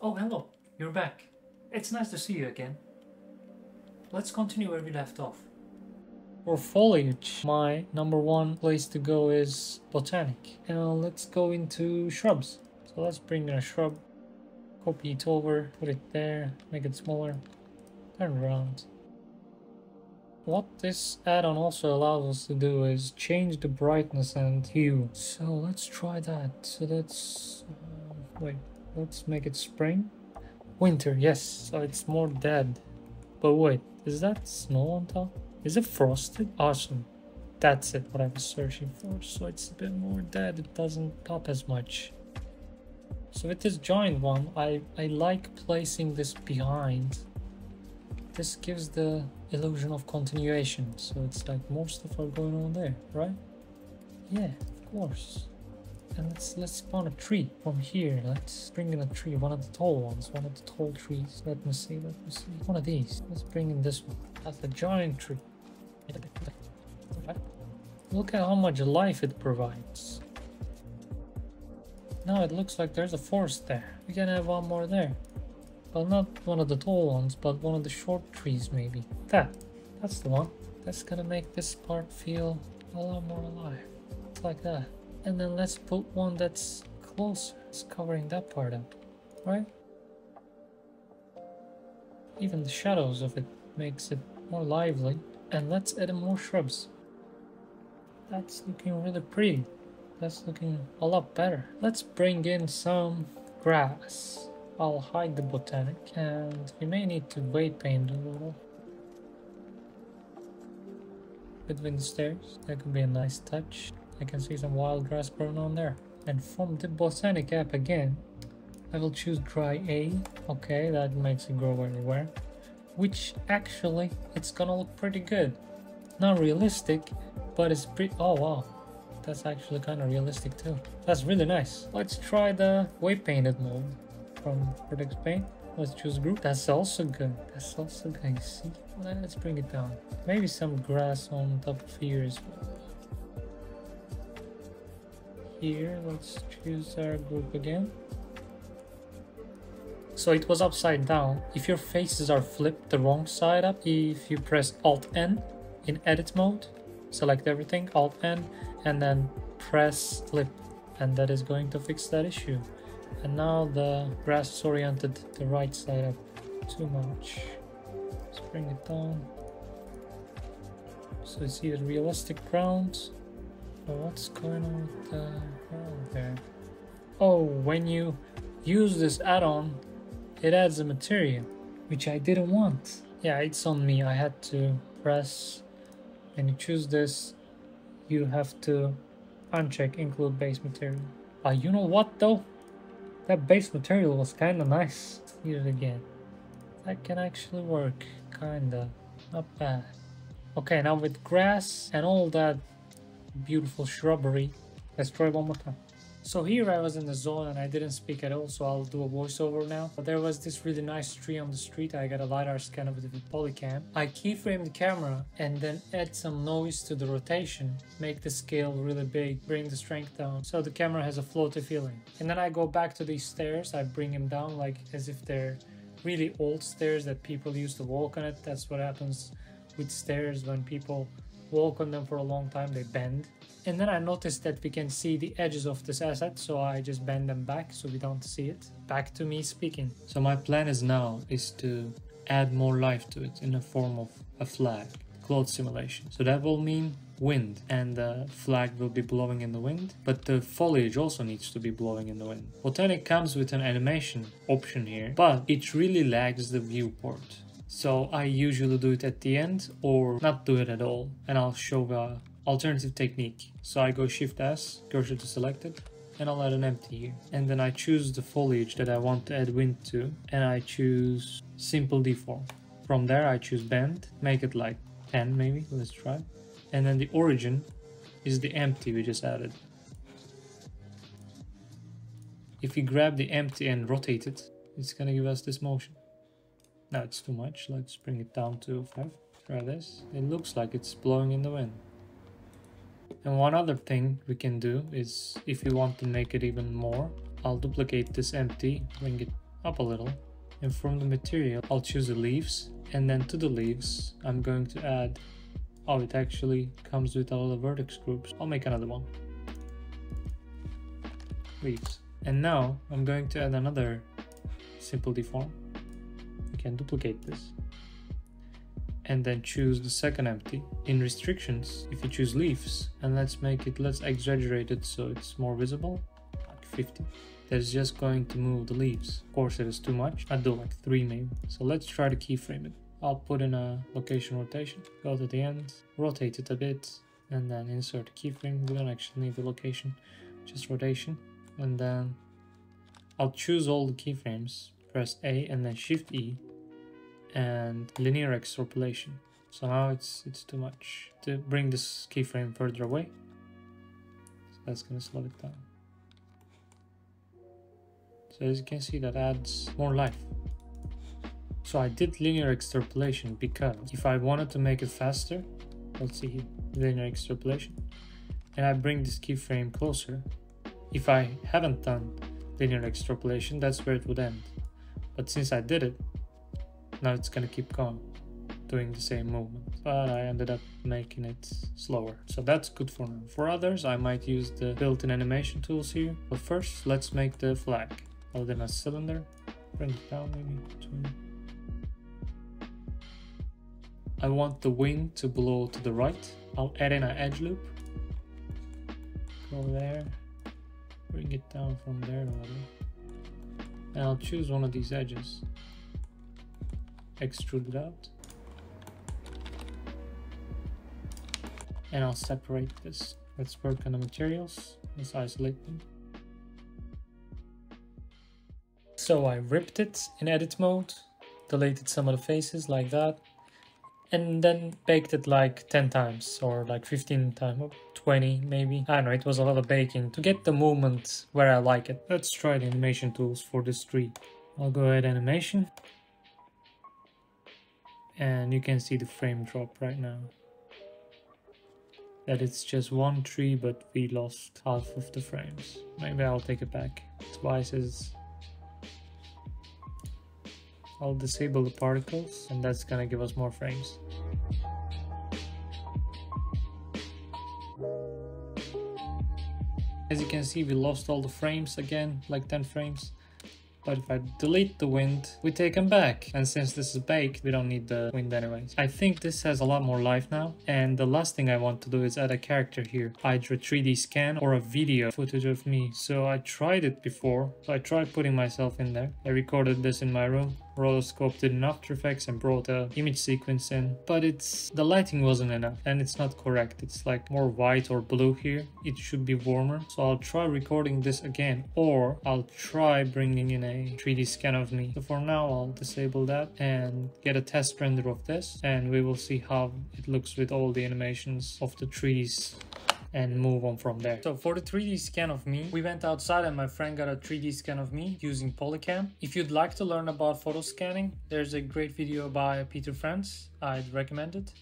Oh, hello, you're back. It's nice to see you again. Let's continue where we left off. For foliage, my number one place to go is Botaniq. And let's go into shrubs. So let's bring in a shrub, copy it over, put it there, make it smaller, turn around. What this add-on also allows us to do is change the brightness and hue. So let's try that. So that's... wait, let's make it spring. Winter, yes, so it's more dead. But wait, is that snow on top? Is it frosted? Awesome. That's it, what I was searching for. So it's a bit more dead, it doesn't pop as much. So with this giant one, I like placing this behind. This gives the illusion of continuation. So it's like more stuff are going on there, right? Yeah, of course. And let's spawn a tree from here. Let's bring in a tree, one of the tall ones, one of the tall trees. Let me see. One of these. Let's bring in this one. That's a giant tree. Look at how much life it provides. Now it looks like there's a forest there. We can have one more there. Well, not one of the tall ones, but one of the short trees maybe. That's the one. That's gonna make this part feel a lot more alive. It's like that. And then let's put one that's closer. It's covering that part up, right? Even the shadows of it makes it more lively. And let's add more shrubs. That's looking really pretty. That's looking a lot better. Let's bring in some grass. I'll hide the Botaniq, and we may need to weight paint a little. Between the stairs, that could be a nice touch. I can see some wild grass growing on there. And from the Botaniq app again, I will choose dry A. Okay, that makes it grow everywhere. Which actually, it's gonna look pretty good. Not realistic, but it's pretty... oh wow, that's actually kind of realistic too. That's really nice. Let's try the weight painted mode from Vertex Paint. Let's choose group. That's also good. That's also good. You see? Let's bring it down. Maybe some grass on top of here as well. Here, let's choose our group again. So it was upside down. If your faces are flipped the wrong side up, if you press Alt-N in edit mode, select everything, Alt-N, and then press flip, and that is going to fix that issue. And now the grass is oriented the right side up too much. Let's bring it down. So you see the realistic ground. So what's going on with the ground there? Oh, when you use this add-on, it adds a material, which I didn't want. Yeah, it's on me. I had to press, when you choose this, you have to uncheck include base material. You know what though? That base material was kinda nice. Use it again. That can actually work, kinda. Not bad. Okay, now with grass and all that beautiful shrubbery, let's try one more time. So here I was in the zone and I didn't speak at all, so I'll do a voiceover now. But there was this really nice tree on the street. I got a Lidar Scan of it with Polycam. I keyframe the camera and then add some noise to the rotation, make the scale really big, bring the strength down, so the camera has a floaty feeling. And then I go back to these stairs, I bring them down like as if they're really old stairs that people used to walk on it. That's what happens with stairs when people walk on them for a long time, they bend. And then I noticed that we can see the edges of this asset, so I just bend them back so we don't see it. Back to me speaking. So my plan is to add more life to it in the form of a flag, cloud simulation. So that will mean wind, and the flag will be blowing in the wind, but the foliage also needs to be blowing in the wind. Botaniq comes with an animation option here, but it really lags the viewport. So I usually do it at the end or not do it at all, and I'll show the alternative technique. So I go Shift S, cursor to selected, and I'll add an empty here. And then I choose the foliage that I want to add wind to, and I choose simple deform. From there I choose bend, make it like 10 maybe, let's try. And then the origin is the empty we just added. If we grab the empty and rotate it, it's gonna give us this motion. Now it's too much, let's bring it down to 5. Try this. It looks like it's blowing in the wind. And one other thing we can do is, if we want to make it even more, I'll duplicate this empty, bring it up a little, and from the material I'll choose the leaves, and then to the leaves I'm going to add, oh, it actually comes with all the vertex groups. I'll make another one. Leaves. And now I'm going to add another simple deform. You can duplicate this. And then choose the second empty. In restrictions, if you choose leaves, and let's exaggerate it so it's more visible, like 50. That's just going to move the leaves. Of course, it is too much. I'd do like 3 maybe. So let's try to keyframe it. I'll put in a location rotation, go to the end, rotate it a bit, and then insert a keyframe. We don't actually need the location, just rotation. And then I'll choose all the keyframes, press A and then Shift E, and linear extrapolation. So now it's too much to bring this keyframe further away. So that's gonna slow it down. So as you can see, that adds more life. So I did linear extrapolation because if I wanted to make it faster, let's see here, linear extrapolation, and I bring this keyframe closer, if I haven't done linear extrapolation, that's where it would end. But since I did it, now it's gonna keep going, doing the same movement. But I ended up making it slower. So that's good for now. For others, I might use the built-in animation tools here. But first, let's make the flag. I'll do a cylinder, bring it down maybe 20. I want the wind to blow to the right. I'll add in an edge loop. Go there. Bring it down from there a little. And I'll choose one of these edges. Extrude it out. And I'll separate this. Let's work on the materials. Let's isolate them. So I ripped it in edit mode, deleted some of the faces like that, and then baked it like 10 times or like 15 times, 20 maybe. I don't know, it was a lot of baking to get the movement where I like it. Let's try the animation tools for this tree. I'll go ahead animation. And you can see the frame drop right now. That it's just one tree, but we lost half of the frames. Maybe I'll take it back. Splices. I'll disable the particles, and that's gonna give us more frames. As you can see, we lost all the frames again, like 10 frames. But if I delete the wind, we take them back. And since this is baked, we don't need the wind anyways. I think this has a lot more life now. And the last thing I want to do is add a character here. Either a 3D scan or a video footage of me. So I tried it before. So I tried putting myself in there. I recorded this in my room. Rotoscoped it in After Effects and brought a image sequence in, but the lighting wasn't enough and it's not correct. It's like more white or blue here. It should be warmer. So I'll try recording this again, or I'll try bringing in a 3D scan of me. So for now, I'll disable that and get a test render of this, and we will see how it looks with all the animations of the trees and move on from there. So for the 3D scan of me, we went outside and my friend got a 3D scan of me using Polycam. If you'd like to learn about photo scanning, there's a great video by Peter Franz. I'd recommend it.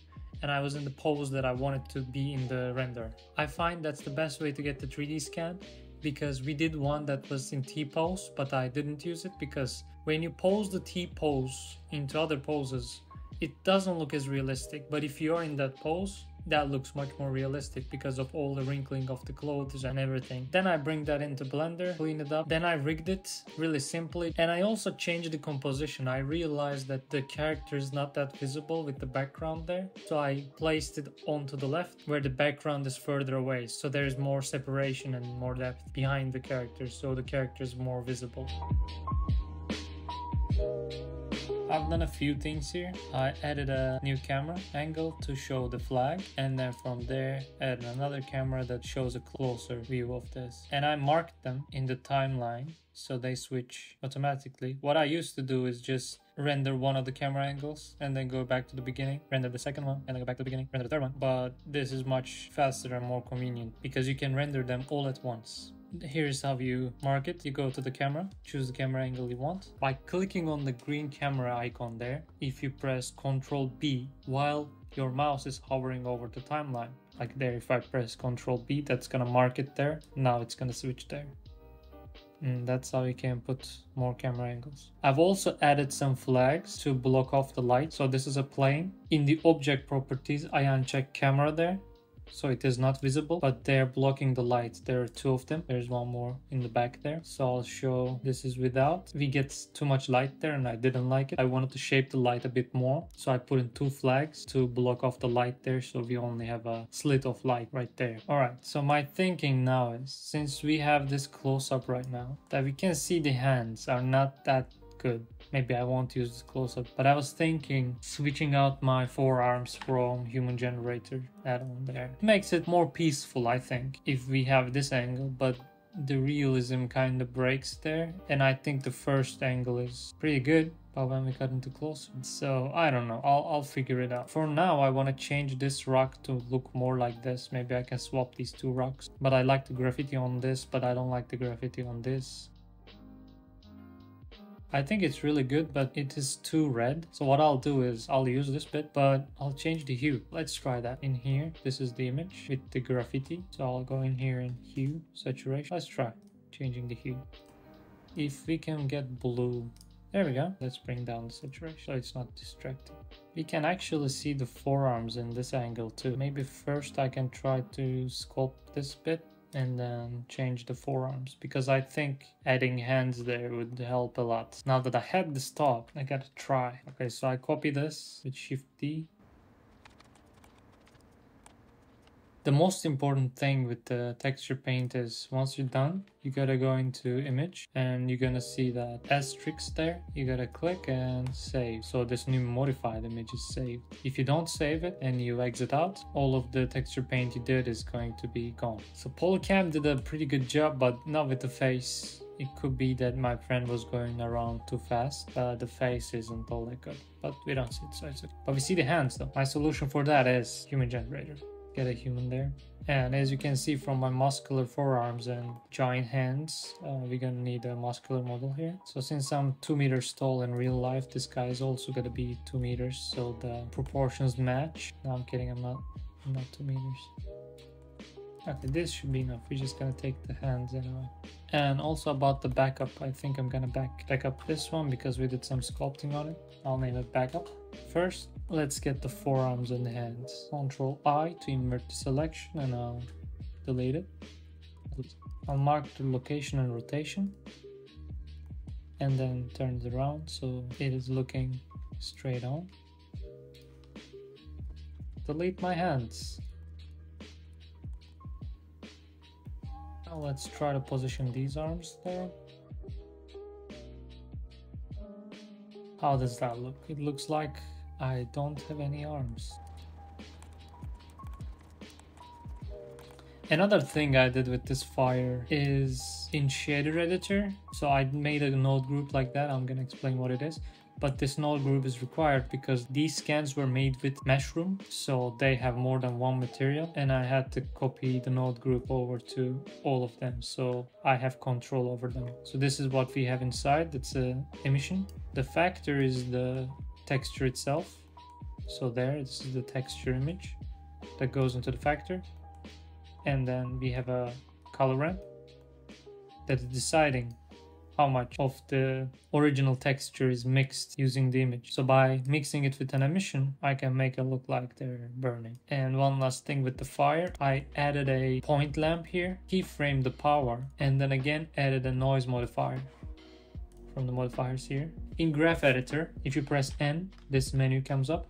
And I was in the pose that I wanted to be in the render. I find that's the best way to get the 3D scan, because we did one that was in T-pose, but I didn't use it because when you pose the T-pose into other poses, it doesn't look as realistic. But if you're in that pose, that looks much more realistic because of all the wrinkling of the clothes and everything. Then I bring that into Blender, clean it up. Then I rigged it really simply. And I also changed the composition. I realized that the character is not that visible with the background there. So I placed it onto the left where the background is further away. So there's more separation and more depth behind the character. So the character is more visible. I've done a few things here. I added a new camera angle to show the flag, and then from there added another camera that shows a closer view of this. And I marked them in the timeline so they switch automatically. What I used to do is just render one of the camera angles and then go back to the beginning, render the second one, and then go back to the beginning, render the third one. But this is much faster and more convenient because you can render them all at once. Here's how you mark it. You go to the camera, choose the camera angle you want. By clicking on the green camera icon there, if you press Ctrl B while your mouse is hovering over the timeline, like there, if I press Ctrl B, that's gonna mark it there. Now it's gonna switch there. And that's how you can put more camera angles. I've also added some flags to block off the light. So this is a plane. In the object properties, I uncheck camera there, so it is not visible, but they're blocking the light. There are two of them. There's one more in the back there. So I'll show this is without. We get too much light there and I didn't like it. I wanted to shape the light a bit more. So I put in two flags to block off the light there. So we only have a slit of light right there. All right. So my thinking now is, since we have this close up right now, that we can see the hands are not that good. Maybe I won't use this close-up, but I was thinking switching out my forearms from human generator add-on there. It makes it more peaceful, I think, if we have this angle, but the realism kind of breaks there, and I think the first angle is pretty good, but when we got into close-up, so I don't know, I'll figure it out. For now, I want to change this rock to look more like this. Maybe I can swap these two rocks, but I like the graffiti on this, but I don't like the graffiti on this. I think it's really good, but it is too red. So what I'll do is I'll use this bit, but I'll change the hue. Let's try that. In here, this is the image with the graffiti. So I'll go in here in hue, saturation. Let's try changing the hue. If we can get blue, there we go. Let's bring down the saturation so it's not distracting. We can actually see the forearms in this angle too. Maybe first I can try to sculpt this bit and then change the forearms, because I think adding hands there would help a lot. Now that I had this top, I gotta try. Okay, so I copy this with Shift D. The most important thing with the texture paint is once you're done, you gotta go into image and you're gonna see that asterisk there. You gotta click and save. So this new modified image is saved. If you don't save it and you exit out, all of the texture paint you did is going to be gone. So Polycam did a pretty good job, but not with the face. It could be that my friend was going around too fast. The face isn't all that good, but we don't see it, so it's okay. But we see the hands though. My solution for that is human generator. Get a human there, and as you can see from my muscular forearms and giant hands, we're gonna need a muscular model here. So since I'm 2 meters tall in real life, this guy is also gonna be 2 meters, so the proportions match. No, I'm kidding, I'm not 2 meters. Okay, this should be enough. We're just gonna take the hands anyway. And also about the backup, I think I'm gonna back up this one because we did some sculpting on it. I'll name it backup. First, let's get the forearms and the hands. Control I to invert the selection and I'll delete it. I'll mark the location and rotation and then turn it around so it is looking straight on. Delete my hands. Now let's try to position these arms there. How does that look? It looks like I don't have any arms. Another thing I did with this fire is in shader editor. So I made a node group like that. I'm gonna explain what it is. But this node group is required because these scans were made with mushroom, so they have more than one material, and I had to copy the node group over to all of them, so I have control over them. So this is what we have inside. It's a emission. The factor is the texture itself. So this is the texture image that goes into the factor, and then we have a color ramp that is deciding how much of the original texture is mixed using the image. So by mixing it with an emission, I can make it look like they're burning. And one last thing with the fire, I added a point lamp here, keyframed the power, and then again added a noise modifier from the modifiers here. In graph editor, if you press N, this menu comes up,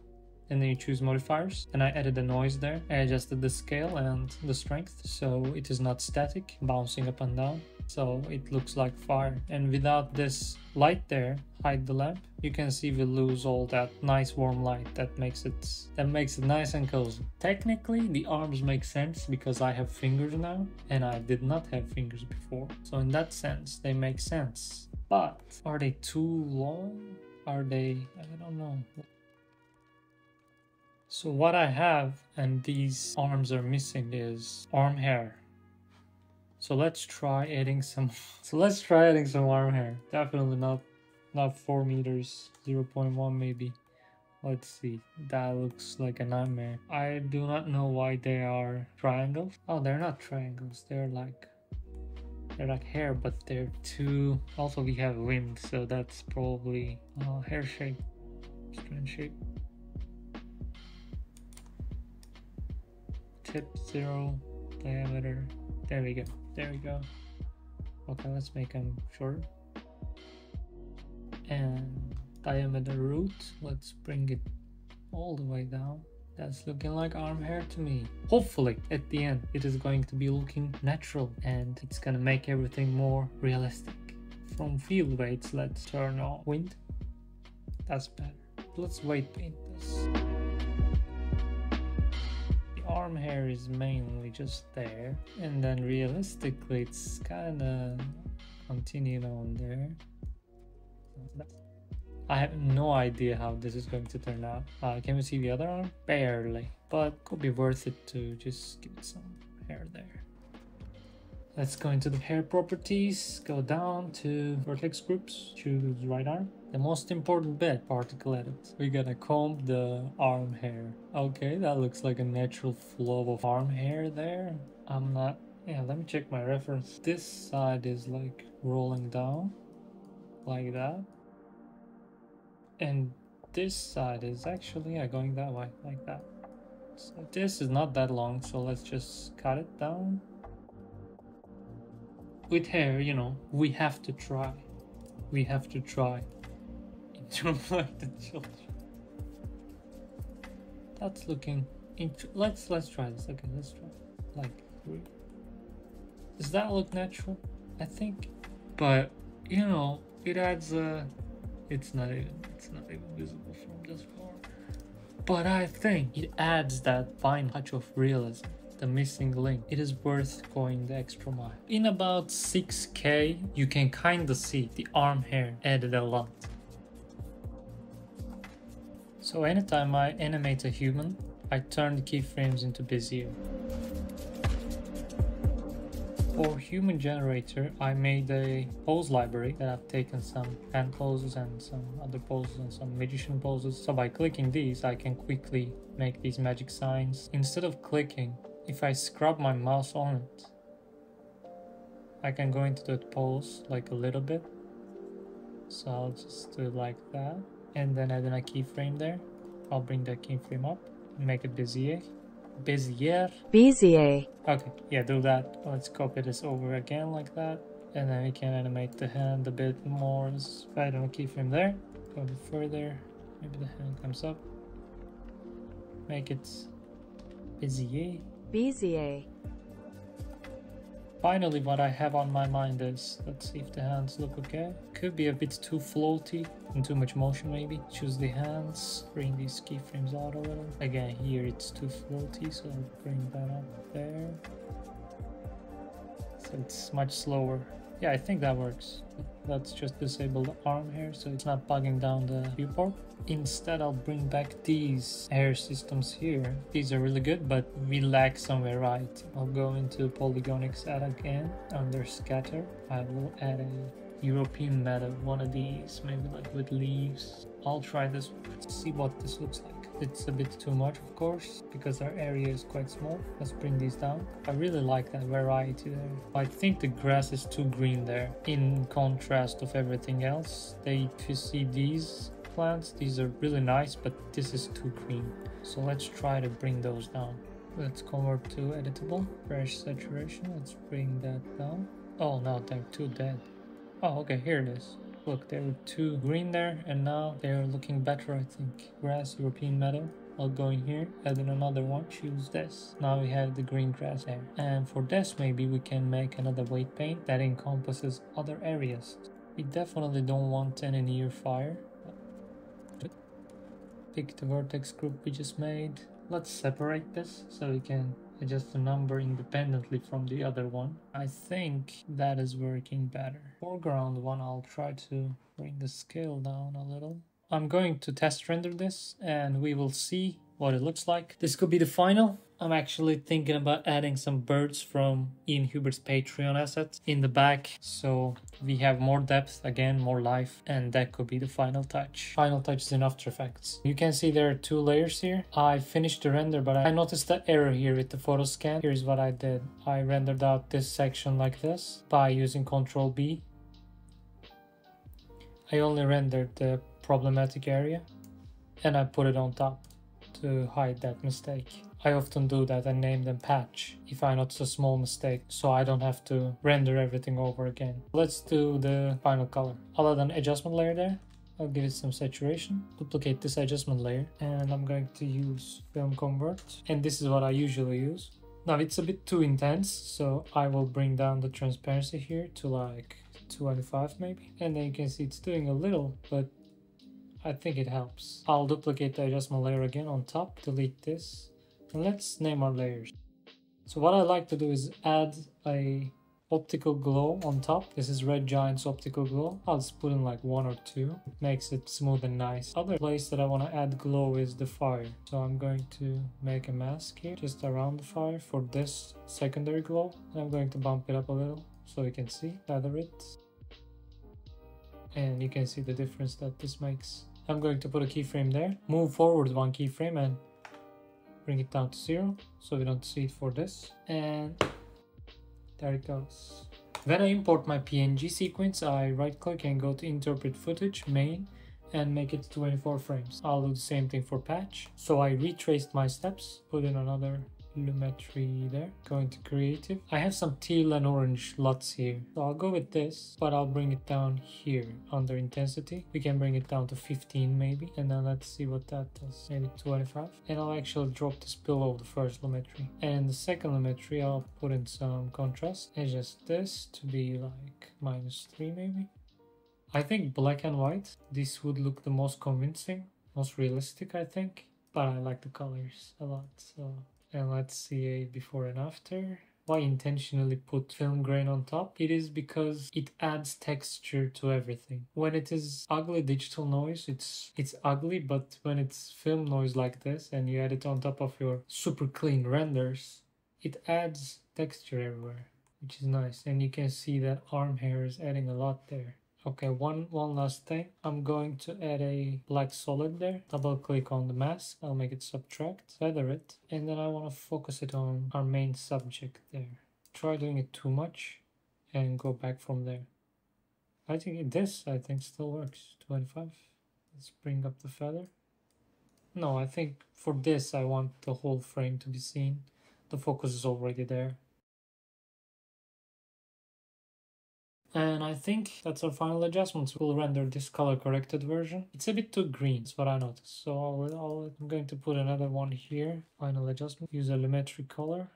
and then you choose modifiers, and I added the noise there. I adjusted the scale and the strength, so it is not static, bouncing up and down. So it looks like fire. And without this light there, hide the lamp, you can see we lose all that nice warm light that makes it nice and cozy. Technically, the arms make sense because I have fingers now, and I did not have fingers before. So in that sense, they make sense. But are they too long? Are they? I don't know. So what I have, and these arms are missing, is arm hair. So let's try adding some arm hair. Definitely not 4 meters, 0.1 maybe. Let's see. That looks like a nightmare. I do not know why they are triangles. Oh, they're not triangles. They're They're like hair, but they're too... Also we have wind, so that's probably hair shape, strand shape. Tip 0, diameter. There we go. There we go. Okay, let's make them short. And diameter root, let's bring it all the way down. That's looking like arm hair to me. Hopefully at the end it is going to be looking natural and it's gonna make everything more realistic. From field weights, let's turn on wind. That's better. Let's weight paint this. The arm hair is mainly just there, and then realistically it's kinda continued on there. I have no idea how this is going to turn out. Can we see the other arm? Barely, but could be worth it to just give it some hair there. Let's go into the hair properties, go down to vertex groups, choose right arm. The most important bit, particle edit. We're gonna comb the arm hair. Okay, that looks like a natural flow of arm hair there. Yeah, let me check my reference. This side is like rolling down, like that. And this side is actually going that way, like that. So this is not that long, so let's just cut it down. With hair, you know, we have to try. We have to try. Like the children. That's looking... Let's try this. Okay, let's try. Like, does that look natural? I think. But, you know, it adds a... It's not even visible from this far. But I think it adds that fine touch of realism, the missing link. It is worth going the extra mile. In about 6K, you can kinda see the arm hair added a lot. So anytime I animate a human, I turn the keyframes into Bezier. For human generator, I made a pose library that I've taken some hand poses and some other poses and some magician poses. So by clicking these, I can quickly make these magic signs. Instead of clicking, if I scrub my mouse on it, I can go into that pose like a little bit. So I'll just do it like that. And then add in a keyframe there. I'll bring that keyframe up and make it Bezier. Bezier. Okay, yeah, do that. Let's copy this over again like that. And then we can animate the hand a bit more. Let's add on a keyframe there. Go a bit further. Maybe the hand comes up. Make it Bezier. Finally, what I have on my mind is, let's see if the hands look okay. Could be a bit too floaty and too much motion maybe. Choose the hands, bring these keyframes out a little. Again, here it's too floaty, so I'll bring that up there. So it's much slower. Yeah, I think that works. Let's just disable the arm hair so it's not bugging down the viewport. Instead, I'll bring back these hair systems here. These are really good, but we lack some variety. I'll go into polygoniq add again. Under scatter, I will add a European meta, one of these, maybe like with leaves. I'll try this one to see what this looks like. It's a bit too much, of course, because our area is quite small. Let's bring these down. I really like that variety there. I think the grass is too green there, in contrast of everything else. If you see these plants, these are really nice, but this is too green. So let's try to bring those down. Let's convert to editable. Fresh saturation. Let's bring that down. Oh no, they're too dead. Oh, okay, here it is. Look, they were too green there, and now they're looking better, I think. Grass, European meadow. I'll go in here, add in another one, choose this. Now we have the green grass there. And for this, maybe we can make another weight paint that encompasses other areas. We definitely don't want any near fire. Pick the vertex group we just made. Let's separate this so we can adjust the number independently from the other one. I think that is working better. Foreground one, I'll try to bring the scale down a little. I'm going to test render this and we will see what it looks like. This could be the final. I'm actually thinking about adding some birds from Ian Hubert's Patreon assets in the back, so we have more depth, again, more life, and that could be the final touch. Final touch is in After Effects. You can see there are 2 layers here. I finished the render, but I noticed the error here with the photo scan. Here's what I did. I rendered out this section like this by using Ctrl B. I only rendered the problematic area, and I put it on top to hide that mistake. I often do that and name them patch if I notice a small mistake, so I don't have to render everything over again. Let's do the final color. I'll add an adjustment layer there. I'll give it some saturation, duplicate this adjustment layer, and I'm going to use film convert, and this is what I usually use. Now it's a bit too intense, so I will bring down the transparency here to like 25 maybe, and then you can see it's doing a little, but I think it helps. I'll duplicate the adjustment layer again on top, delete this, and let's name our layers. So what I like to do is add a optical glow on top. This is Red Giant's optical glow. I'll just put in like 1 or 2. It makes it smooth and nice. Other place that I want to add glow is the fire. So I'm going to make a mask here just around the fire for this secondary glow. And I'm going to bump it up a little so you can see, feather it. And you can see the difference that this makes. I'm going to put a keyframe there, move forward 1 keyframe and bring it down to 0 so we don't see it for this, and there it goes. When I import my PNG sequence, I right click and go to interpret footage, main, and make it 24 frames. I'll do the same thing for patch. So I retraced my steps, put in another lumetri there, going to creative. I have some teal and orange LUTs here, so I'll go with this, but I'll bring it down here under intensity. We can bring it down to 15 maybe, and then let's see what that does. Maybe 25, and I'll actually drop this below the first lumetri, and the second lumetri I'll put in some contrast, adjust this to be like -3 maybe. I think black and white, this would look the most convincing, most realistic I think, but I like the colors a lot, so. And let's see a before and after. Why intentionally put film grain on top? It is because it adds texture to everything. When it is ugly digital noise, it's ugly, but when it's film noise like this and you add it on top of your super clean renders, it adds texture everywhere, which is nice. And you can see that arm hair is adding a lot there. Okay, one last thing. I'm going to add a black solid there. Double click on the mask. I'll make it subtract, feather it, and then I want to focus it on our main subject there. Try doing it too much and go back from there. I think this still works. 25. Let's bring up the feather. No, I think for this I want the whole frame to be seen. The focus is already there. And I think that's our final adjustments. We'll render this color corrected version. It's a bit too green, that's what I noticed. So I'm going to put another one here. Final adjustment. Use a lumetri color.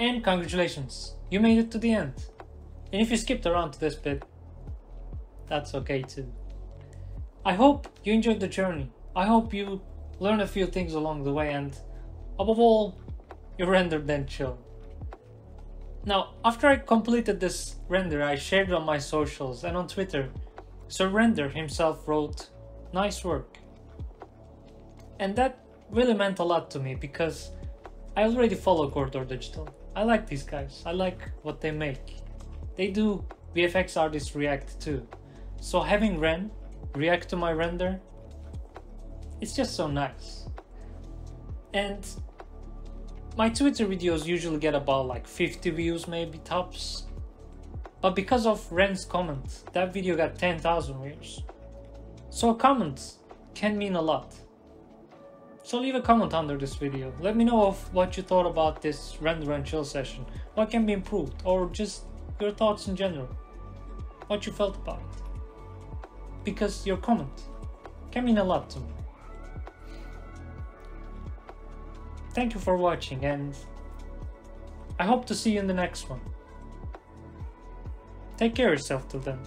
And congratulations, you made it to the end. And if you skipped around to this bit, that's okay too. I hope you enjoyed the journey. I hope you learned a few things along the way, and above all, you rendered and chilled. Now, after I completed this render, I shared it on my socials and on Twitter. So Render himself wrote, "Nice work." And that really meant a lot to me because I already follow Corridor Digital. I like these guys. I like what they make. They do VFX artists react too. So having Ren react to my render, it's just so nice. And my Twitter videos usually get about like 50 views maybe tops. But because of Ren's comment, that video got 10,000 views. So a comment can mean a lot. So leave a comment under this video. Let me know of what you thought about this render and chill session. What can be improved, or just your thoughts in general. What you felt about it. Because your comment can mean a lot to me. Thank you for watching, and I hope to see you in the next one. Take care of yourself till then.